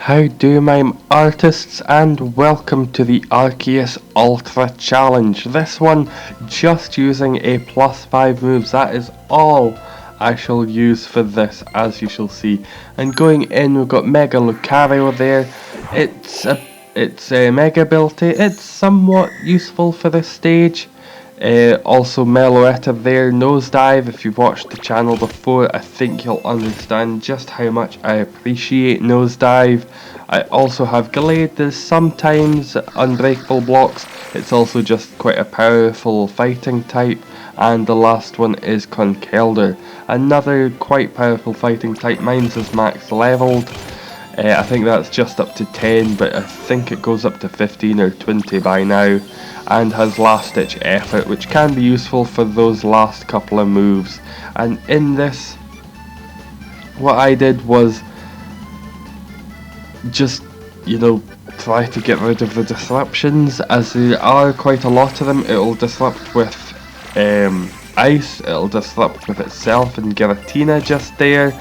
How do Mime Artists, and welcome to the Arceus Ultra Challenge. This one just using a +5 moves, that is all I shall use for this, as you shall see. And going in, we've got Mega Lucario there. It's a Mega ability, it's somewhat useful for this stage. Also Meloetta there, Nosedive. If you've watched the channel before, I think you'll understand just how much I appreciate Nosedive. I also have Gallade. There's sometimes unbreakable blocks. It's also just quite a powerful fighting type. And the last one is Conkeldurr, another quite powerful fighting type. Mine's is max leveled. I think that's just up to 10, but I think it goes up to 15 or 20 by now, and has last ditch effort, which can be useful for those last couple of moves. And in this, what I did was just, try to get rid of the disruptions, as there are quite a lot of them. It'll disrupt with ice, it'll disrupt with itself and Giratina just there.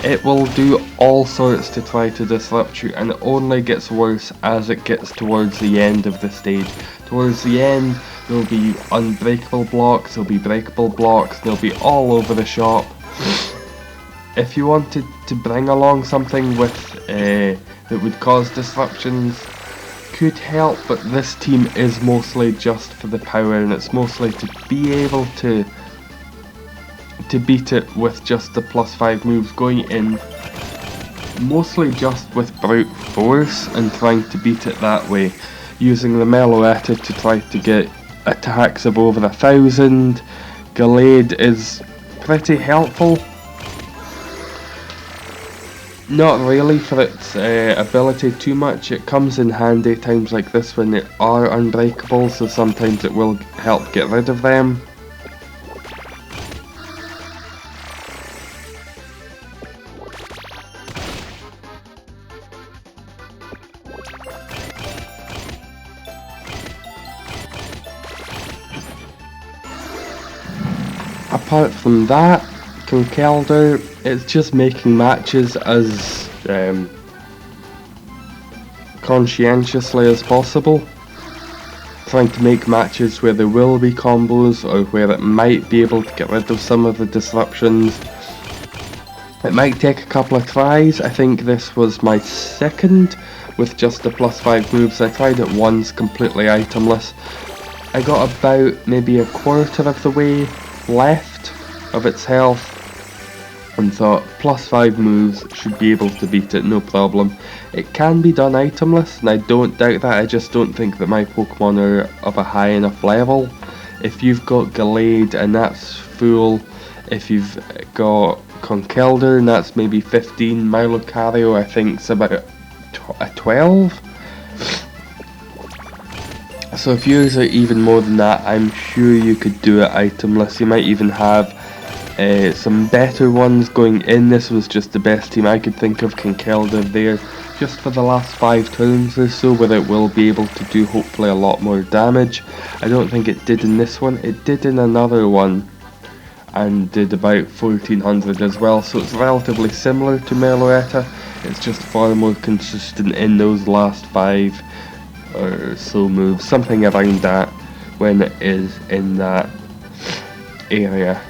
It will do all sorts to try to disrupt you, and it only gets worse as it gets towards the end of the stage. Towards the end, there'll be unbreakable blocks, there'll be breakable blocks, they'll be all over the shop. If you wanted to bring along something that would cause disruptions, could help, but this team is mostly just for the power, and it's mostly to be able to beat it with just the +5 moves, going in mostly just with brute force and trying to beat it that way, using the Meloetta to try to get attacks of over 1,000. Gallade is pretty helpful. Not really for its ability too much. It comes in handy times like this when they are unbreakable, so sometimes it will help get rid of them. Apart from that, Conkeldurr, it's just making matches as conscientiously as possible. Trying to make matches where there will be combos, or where it might be able to get rid of some of the disruptions. It might take a couple of tries. I think this was my second with just the +5 moves. I tried it once completely itemless. I got about maybe a quarter of the way left of its health and thought +5 moves should be able to beat it, no problem. It can be done itemless, and I don't doubt that. I just don't think that my Pokemon are of a high enough level. If you've got Gallade and that's full, if you've got Conkeldurr and that's maybe 15, my Lucario I think is about a 12. So if yours are even more than that, I'm sure you could do it itemless. You might even have some better ones going in. This was just the best team I could think of. Conkeldurr there, just for the last 5 turns or so, where it will be able to do hopefully a lot more damage. I don't think it did in this one. It did in another one, and did about 1400 as well, so it's relatively similar to Meloetta. It's just far more consistent in those last 5 or so moves, something around that, when it is in that area.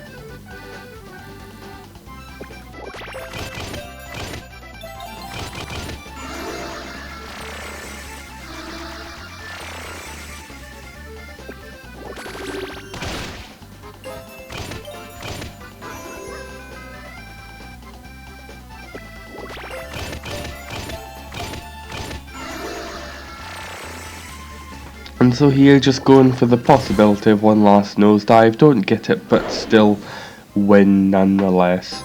And so here, just going for the possibility of one last Nosedive. Don't get it, but still win nonetheless.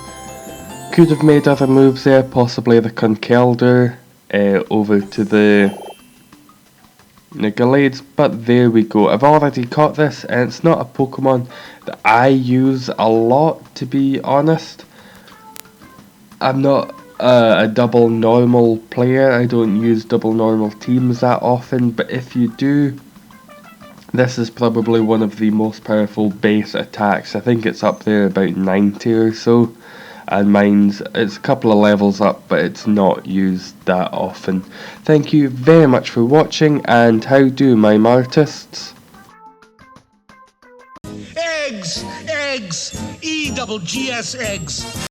Could have made other moves there, possibly the Conkeldurr over to the Gallades, but there we go. I've already caught this, and it's not a Pokemon that I use a lot, to be honest. I'm not a double normal player. I don't use double normal teams that often, but if you do, this is probably one of the most powerful base attacks. I think it's up there about 90 or so. and mine's, it's a couple of levels up, but it's not used that often. Thank you very much for watching, and how do, Mime Artists? Eggs! Eggs! E-double-G-S eggs!